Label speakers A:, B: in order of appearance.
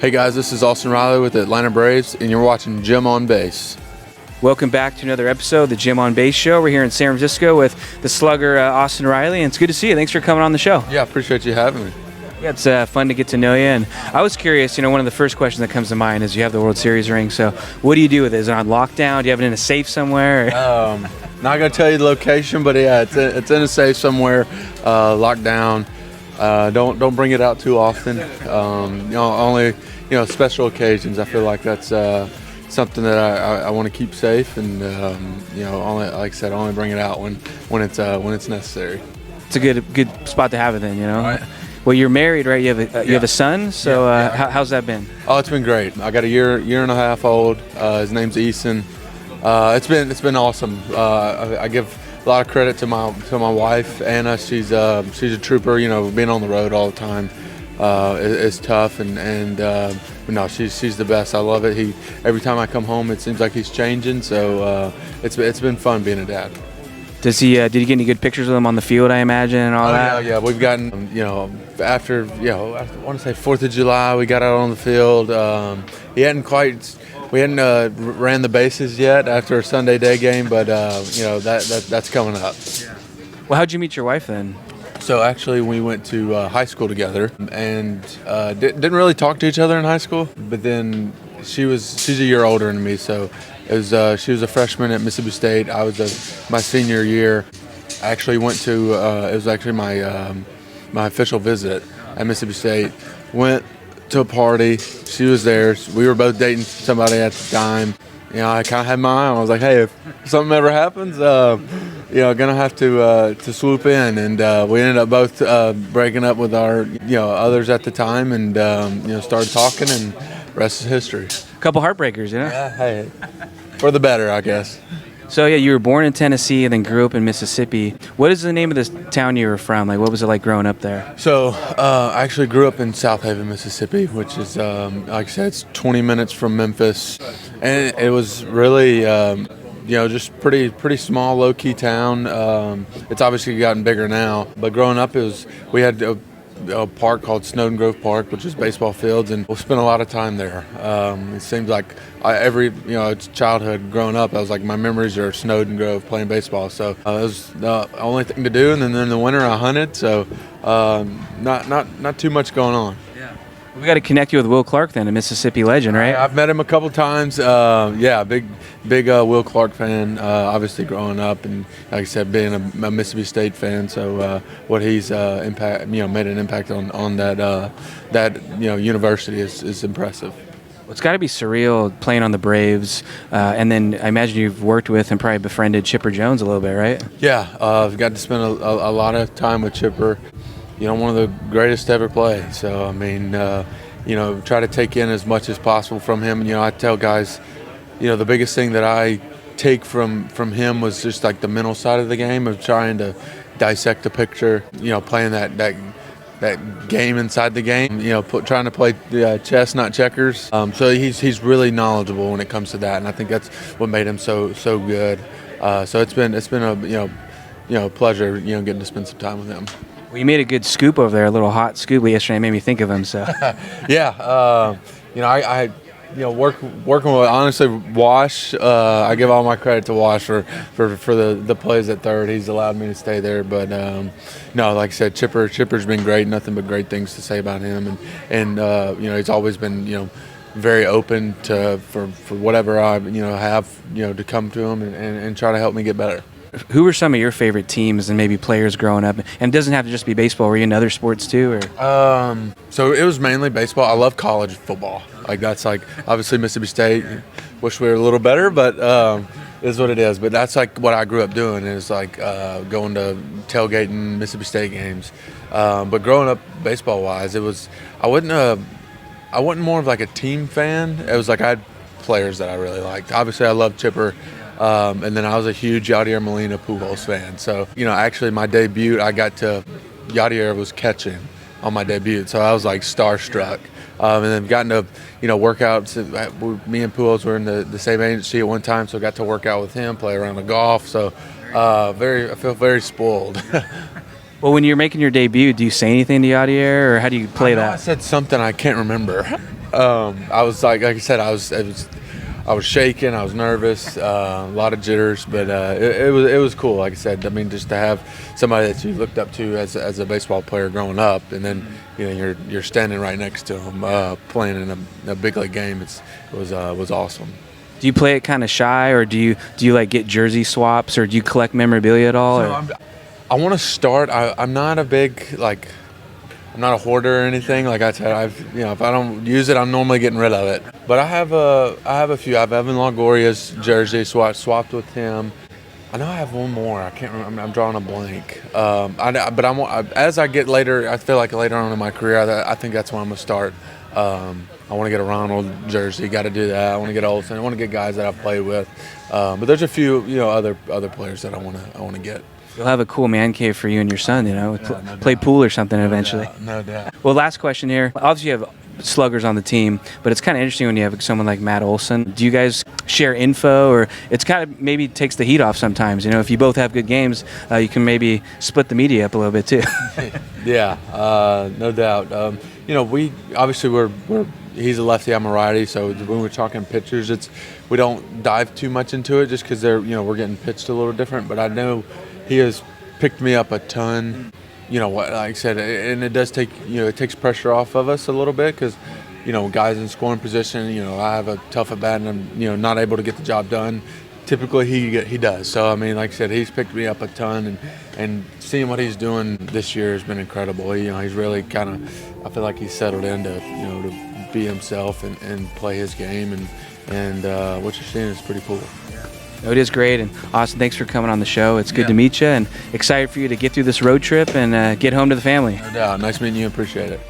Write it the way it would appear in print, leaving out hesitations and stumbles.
A: Hey guys, this is Austin Riley with the Atlanta Braves, and you're watching Jim on Base.
B: Welcome back to another episode of the Jim on Base Show. We're here in San Francisco with the slugger Austin Riley, and it's good to see you. Thanks for coming on the show.
A: Yeah, appreciate you having me.
B: Yeah, it's fun to get to know you. And I was curious, one of the first questions that comes to mind is you have the World Series ring. So what do you do with it? Is it on lockdown? Do you have it in a safe somewhere?
A: Not going to tell you the location, but yeah, it's in a safe somewhere, locked down. Don't bring it out too often. Only special occasions. I feel like that's something that I want to keep safe, and only, like I said, only bring it out when it's necessary.
B: It's a good spot to have it in,
A: Right.
B: Well, you're married, right? You have a son. So how's that been?
A: Oh, it's been great. I got a year and a half old. His name's Eason. It's been awesome. I give a lot of credit to my wife, Anna. She's a trooper. Being on the road all the time is tough, and no, she's the best. I love it. Every time I come home, it seems like he's changing. So it's been fun being a dad.
B: Did he get any good pictures of him on the field, I imagine, and all that?
A: Yeah. We've gotten, after, I want to say 4th of July, we got out on the field. We hadn't ran the bases yet after a Sunday day game, but, that's coming up.
B: Yeah. Well, how'd you meet your wife then?
A: So actually, we went to high school together, and didn't really talk to each other in high school, but then she's a year older than me, so she was a freshman at Mississippi State. I was my senior year. I actually went to it was actually my official visit at Mississippi State. Went to a party. She was there. We were both dating somebody at the time. I kind of had my eye on. I was like, hey, if something ever happens, gonna have to swoop in. And we ended up both breaking up with our others at the time, and started talking, and rest is history.
B: A couple heartbreakers,
A: Yeah, hey, for the better, I guess.
B: So, you were born in Tennessee and then grew up in Mississippi. What is the name of this town you were from? Like, what was it like growing up there?
A: So, I actually grew up in South Haven, Mississippi, which is, like I said, it's 20 minutes from Memphis. And it was really, just pretty small, low-key town. It's obviously gotten bigger now. But growing up, we had a park called Snowden Grove Park, which is baseball fields, and we'll spend a lot of time there. It seems like every childhood growing up, I was like, my memories are Snowden Grove playing baseball. So it was the only thing to do, and then in the winter I hunted. So not too much going on.
B: Yeah, we got to connect you with Will Clark then, a Mississippi legend, right?
A: I've met him a couple times. Big Will Clark fan. Obviously growing up, and like I said, being a Mississippi State fan. So what he's made an impact on that university is impressive.
B: Well, it's got to be surreal playing on the Braves, and then I imagine you've worked with and probably befriended Chipper Jones a little bit, right?
A: Yeah, I've got to spend a lot of time with Chipper. One of the greatest to ever play. So I mean, try to take in as much as possible from him. And I tell guys, the biggest thing that I take from him was just like the mental side of the game, of trying to dissect the picture. Playing that game inside the game. Trying to play chess, not checkers. So he's really knowledgeable when it comes to that, and I think that's what made him so good. So it's been a pleasure getting to spend some time with him.
B: Well, you made a good scoop over there, a little hot scoop yesterday. It made me think of him. So
A: yeah, I working with, honestly, Wash. I give all my credit to Wash for the plays at third. He's allowed me to stay there, but no, like I said, Chipper's been great. Nothing but great things to say about him, and he's always been very open for whatever I have to come to him and try to help me get better.
B: Who were some of your favorite teams and maybe players growing up? And it doesn't have to just be baseball. Were you in other sports too? Or?
A: So it was mainly baseball. I love college football. That's obviously Mississippi State. Wish we were a little better, but it is what it is. But that's what I grew up doing, is going to tailgating Mississippi State games. But growing up baseball-wise, I wasn't more of like a team fan. It was like I had players that I really liked. Obviously, I love Chipper. And then I was a huge Yadier Molina Pujols fan. So, actually my debut, Yadier was catching on my debut. So I was like starstruck. And then gotten to, work out. So me and Pujols were in the same agency at one time. So I got to work out with him, play around the golf. So I feel very spoiled.
B: Well, when you're making your debut, do you say anything to Yadier, or how do you play
A: I
B: that?
A: said something I can't remember. I was like I said, I was shaking, I was nervous, a lot of jitters, but it was cool. Like I said, I mean, just to have somebody that you looked up to as a baseball player growing up, and then you're standing right next to him playing in a big league game. It was awesome.
B: Do you play it kind of shy, or do you like get jersey swaps, or do you collect memorabilia at all?
A: I want to start. I'm not a big I'm not a hoarder or anything. Like I said, if I don't use it, I'm normally getting rid of it. But I have a few. I have Evan Longoria's jersey, so I swapped with him. I know I have one more. I can't remember. I'm drawing a blank. As I get later, I feel like later on in my career, I think that's when I'm gonna start. I want to get a Ronald jersey. Got to do that. I want to get Olson. I want to get guys that I've played with. But there's a few, other players that I want to get.
B: You'll have a cool man cave for you and your son, play pool or something eventually.
A: No doubt.
B: Well, last question here. Obviously, you have sluggers on the team, but it's kind of interesting when you have someone like Matt Olson. Do you guys share info, or it's kind of maybe takes the heat off sometimes? If you both have good games, you can maybe split the media up a little bit too.
A: Yeah, no doubt. We obviously he's a lefty, I'm a righty, so when we're talking pitchers, we don't dive too much into it just because we're getting pitched a little different. But I know he has picked me up a ton. Like I said, and it does take it takes pressure off of us a little bit because guys in scoring position. I have a tough at bat and I'm not able to get the job done. Typically he does. So I mean, like I said, he's picked me up a ton, and seeing what he's doing this year has been incredible. He's really kind of, I feel like he's settled into to be himself and play his game, and what you're seeing is pretty cool.
B: No, it is great, and Austin, thanks for coming on the show. It's good to meet you, and excited for you to get through this road trip and get home to the family.
A: No doubt. Nice meeting you. Appreciate it.